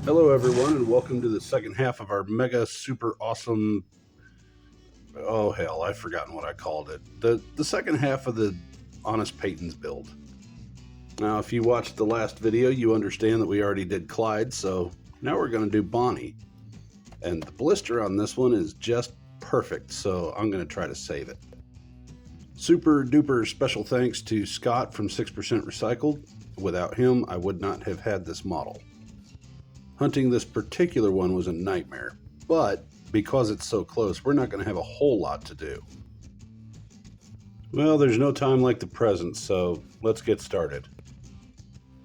Hello everyone and welcome to the second half of our mega super awesome, oh hell, I've forgotten what I called it. The second half of the Honest Peyton's build. Now if you watched the last video you understand that we already did Clyde, so now we're going to do Bonnie. And the blister on this one is just perfect, so I'm going to try to save it. Super duper special thanks to Scott from 6% Recycled. Without him I would not have had this model. Hunting this particular one was a nightmare, but because it's so close, we're not going to have a whole lot to do. Well, there's no time like the present, so let's get started.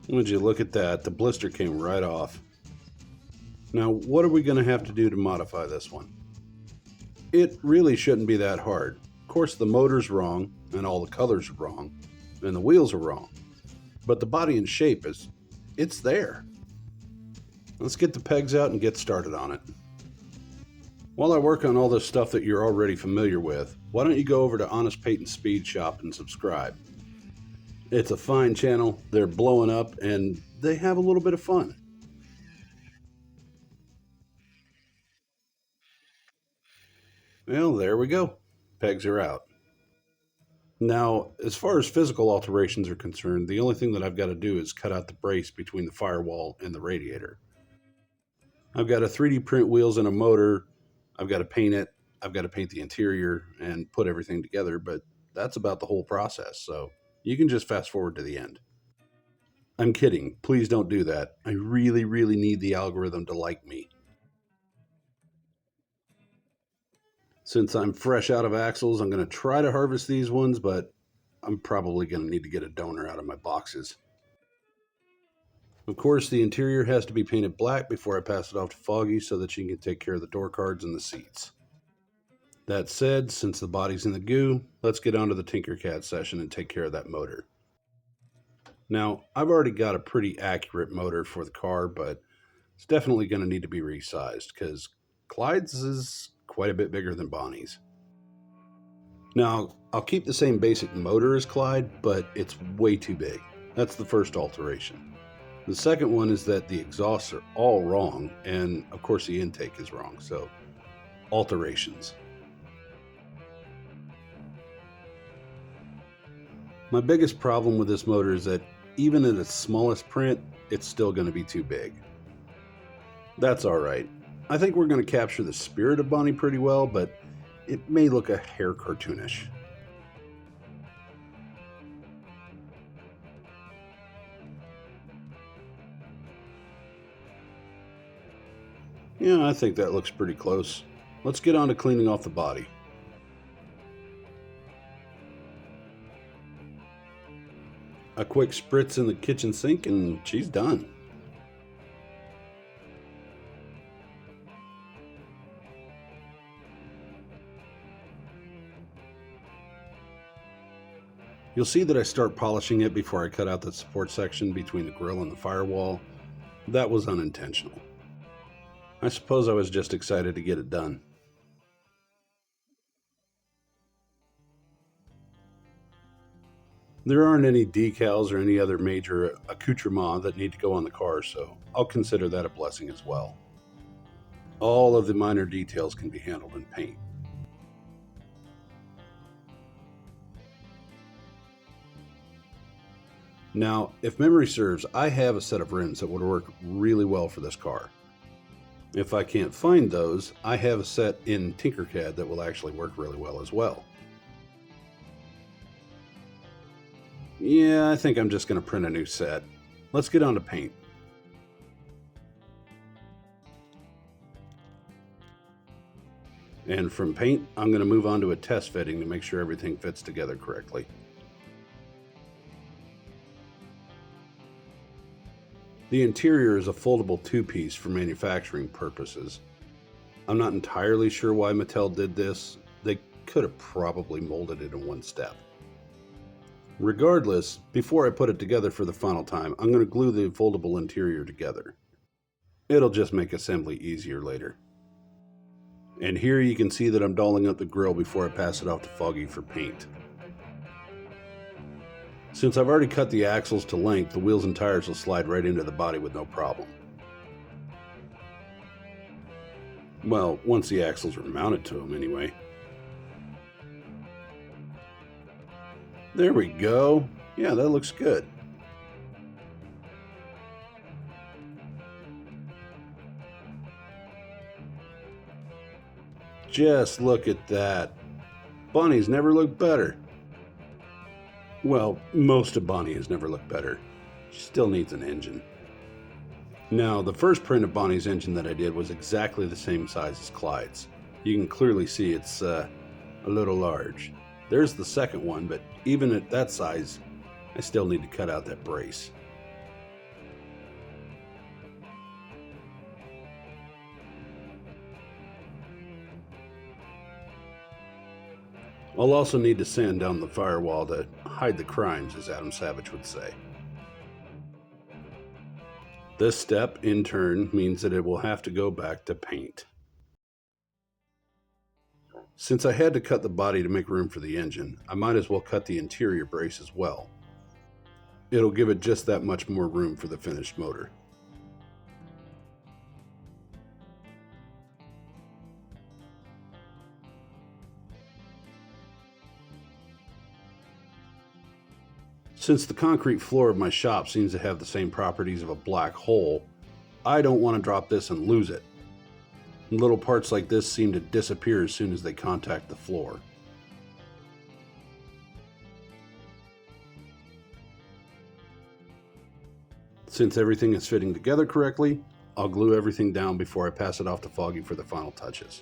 Would you look at that, the blister came right off. Now, what are we going to have to do to modify this one? It really shouldn't be that hard. Of course, the motor's wrong, and all the colors are wrong, and the wheels are wrong. But the body and shape it's there. Let's get the pegs out and get started on it. While I work on all this stuff that you're already familiar with, why don't you go over to Honest Peyton Speed Shop and subscribe. It's a fine channel, they're blowing up, and they have a little bit of fun. Well, there we go. Pegs are out. Now, as far as physical alterations are concerned, the only thing that I've got to do is cut out the brace between the firewall and the radiator. I've got to 3D print wheels and a motor. I've got to paint it. I've got to paint the interior and put everything together, but that's about the whole process, so you can just fast forward to the end. I'm kidding. Please don't do that. I really, really need the algorithm to like me. Since I'm fresh out of axles, I'm going to try to harvest these ones, but I'm probably going to need to get a donor out of my boxes. Of course, the interior has to be painted black before I pass it off to Foggy so that she can take care of the door cards and the seats. That said, since the body's in the goo, let's get on to the Tinkercad session and take care of that motor. Now, I've already got a pretty accurate motor for the car, but it's definitely going to need to be resized because Clyde's is quite a bit bigger than Bonnie's. Now, I'll keep the same basic motor as Clyde, but it's way too big. That's the first alteration. The second one is that the exhausts are all wrong, and of course the intake is wrong, so alterations. My biggest problem with this motor is that even in its smallest print, it's still going to be too big. That's alright. I think we're going to capture the spirit of Bonnie pretty well, but it may look a hair cartoonish. Yeah, I think that looks pretty close. Let's get on to cleaning off the body. A quick spritz in the kitchen sink and she's done. You'll see that I start polishing it before I cut out the support section between the grill and the firewall. That was unintentional. I suppose I was just excited to get it done. There aren't any decals or any other major accoutrements that need to go on the car, so I'll consider that a blessing as well. All of the minor details can be handled in paint. Now, if memory serves, I have a set of rims that would work really well for this car. If I can't find those, I have a set in Tinkercad that will actually work really well as well. Yeah, I think I'm just going to print a new set. Let's get on to paint. And from paint, I'm going to move on to a test fitting to make sure everything fits together correctly. The interior is a foldable two-piece for manufacturing purposes. I'm not entirely sure why Mattel did this. They could have probably molded it in one step. Regardless, before I put it together for the final time, I'm going to glue the foldable interior together. It'll just make assembly easier later. And here you can see that I'm dolling up the grill before I pass it off to Foggy for paint. Since I've already cut the axles to length, the wheels and tires will slide right into the body with no problem. Well, once the axles are mounted to them anyway. There we go. Yeah, that looks good. Just look at that. Bonnie's never looked better. Well, most of Bonnie has never looked better. She still needs an engine. Now, the first print of Bonnie's engine that I did was exactly the same size as Clyde's. You can clearly see it's a little large. There's the second one, but even at that size, I still need to cut out that brace. I'll also need to sand down the firewall to hide the crimes, as Adam Savage would say. This step, in turn, means that it will have to go back to paint. Since I had to cut the body to make room for the engine, I might as well cut the interior brace as well. It'll give it just that much more room for the finished motor. Since the concrete floor of my shop seems to have the same properties of a black hole, I don't want to drop this and lose it. Little parts like this seem to disappear as soon as they contact the floor. Since everything is fitting together correctly, I'll glue everything down before I pass it off to Foggy for the final touches.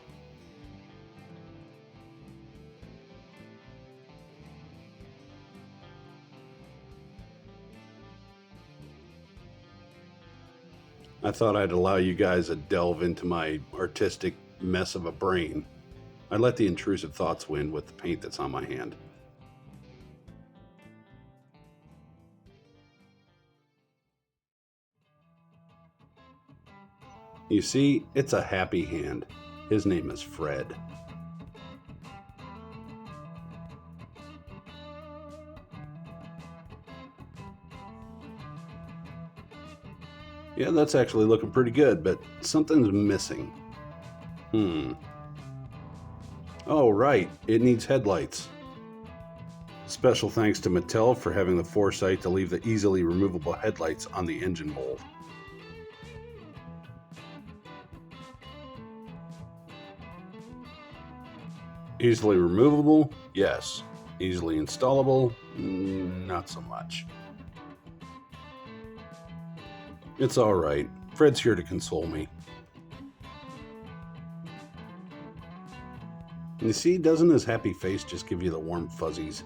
I thought I'd allow you guys a delve into my artistic mess of a brain. I let the intrusive thoughts win with the paint that's on my hand. You see, it's a happy hand. His name is Fred. Yeah, that's actually looking pretty good, but something's missing. Oh, right, it needs headlights. Special thanks to Mattel for having the foresight to leave the easily removable headlights on the engine mold. Easily removable? Yes. Easily installable? Not so much. It's alright. Fred's here to console me. You see, doesn't his happy face just give you the warm fuzzies?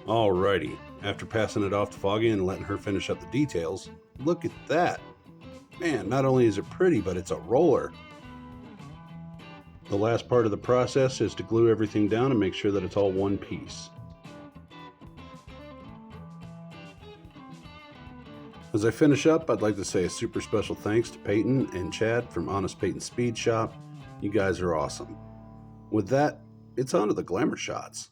Alrighty, after passing it off to Foggy and letting her finish up the details, look at that! Man, not only is it pretty, but it's a roller. The last part of the process is to glue everything down and make sure that it's all one piece. As I finish up, I'd like to say a super special thanks to Peyton and Chad from Honest Peyton Speed Shop. You guys are awesome. With that, it's on to the glamour shots.